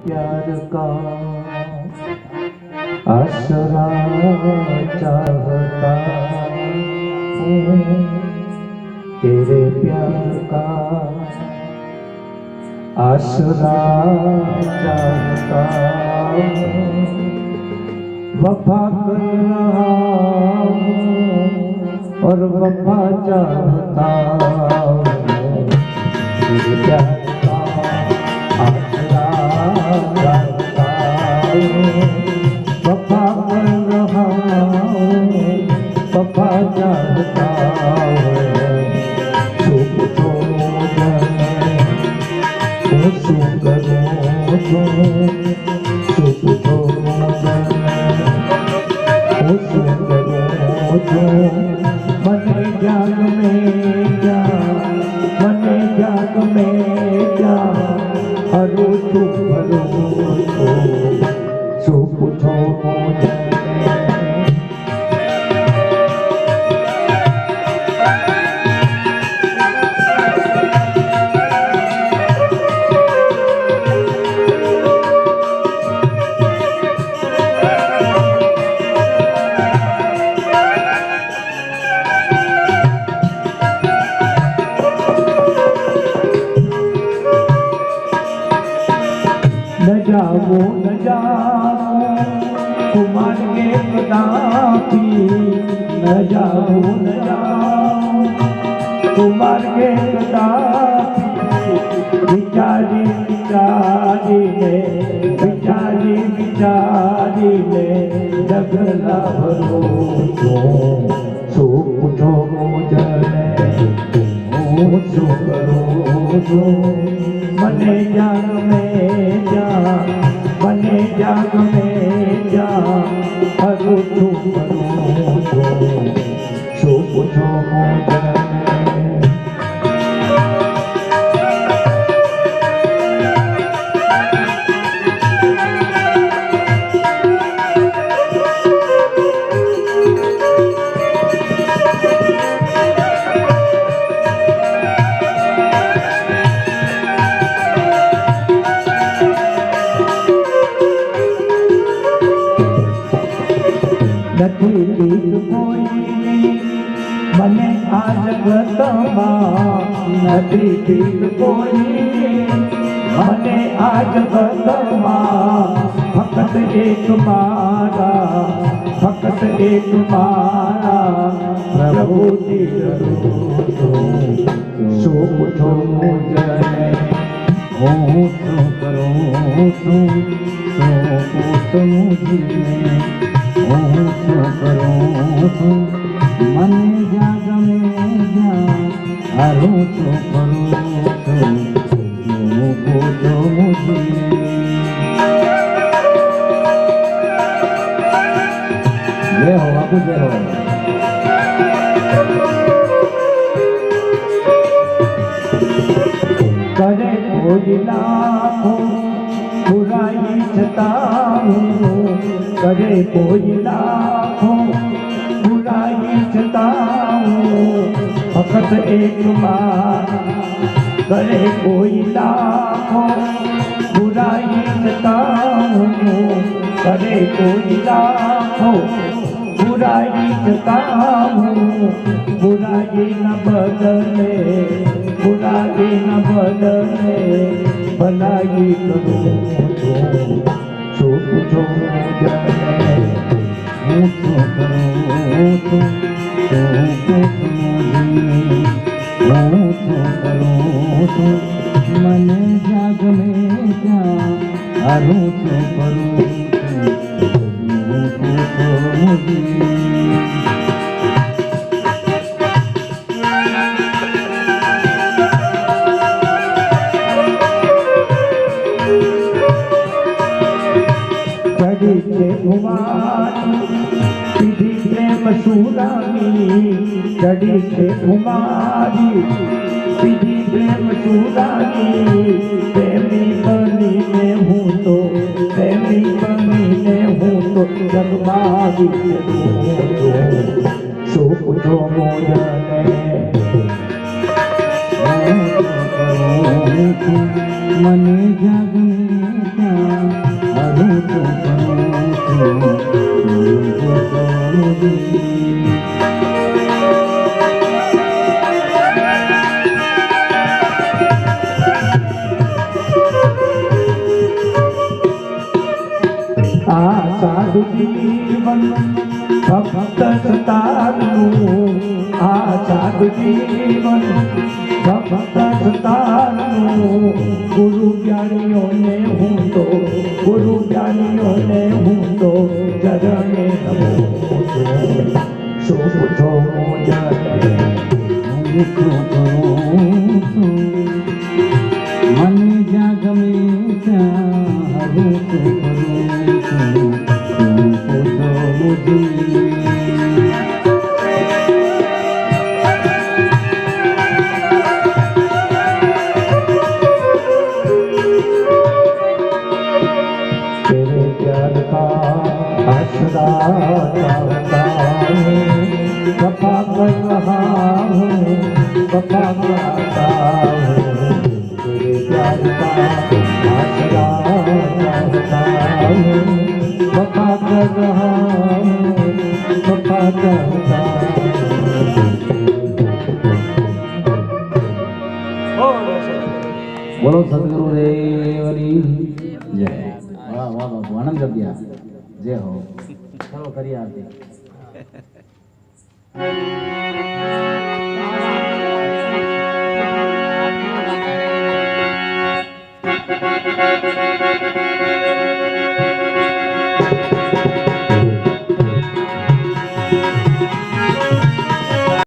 प्यार का आसरा चाहता हूँ, तेरे प्यार का आसरा चाहता हूँ, वफा कर रहा हूँ और वफा चाहता हूँ, तेरे प्यार का आसरा चाहता हूँ, वफा कर रहा हूँ, वफा चाहता हूँ। शुभ तो शुभ करूँ शुभ तो मने जाग में जा, मने जाग में जा, हरो चुप पूछो मुझे। न जाओ कुमार के कदापि, न जाओ कुमार के कदापि, विचारी में लगला भरोसो। सो पूछो मुझे सो करो मने जाग में जा, मने जाग में जा, हरो तू करो सो पूछो मुझे। નથી બીજ કોઈ મને આ જગતમાં, નથી બીજ કોઈ મને આ જગતમાં, ફક્ત એક મારા, ફક્ત એક મારા પ્રભુજી શું પૂછો મુજને હું શું કરું છું, શું પૂછો મુજને હું શું કરું છું, મને જાગ में जा, હારું શું કરું છું, હું પૂછો મુજને। જય હો બાપુ, જય હો। કરે કોઈ લાખો बुराई छता हूँ, करे कोई लाखों बुराई छता हूँ, फकत एक बार करे कोई लाखों बुराई छता हूँ, करे कोई लाखों बुराई छता हूँ, बुराई न बदले, बुराई न बदले, भलाई करूँ सो पूछो मुझे। હું શું કરું છું, શું પૂછો મુજને, હું શું કરું છું, મને જાગ में जा, હારું શું કરું છું, હું પૂછો મુજને। चढ़ी छे उमारी सीधी प्रेम सुरानी, चढ़ी छे उमारी सीधी प्रेम सुरानी, प्रेमी बनी ने हूँ तो, प्रेमी बनी ने हूँ तो जगमावी सो पूछो मुझे। मने जाग में जा, साधु जीवन भक्त सतारनु आ साधु जीवन भक्त सतारनु गुरु ज्ञानियों ने हूँ तो गुरु ज्ञानियों ने हूँ तो चरणे नमो सुबुधो जय मन जाग में हरे तेरे प्यार का आसरा वफा कर रहा हूँ वफा करता हूँ तेरे प्यार का आसरा वफा कर रहा हूँ वफा करता बोलो सदगुरुदेव की जय। वाह वाह बापू आनंद कर दिया। जय हो। चलो करिए आरती।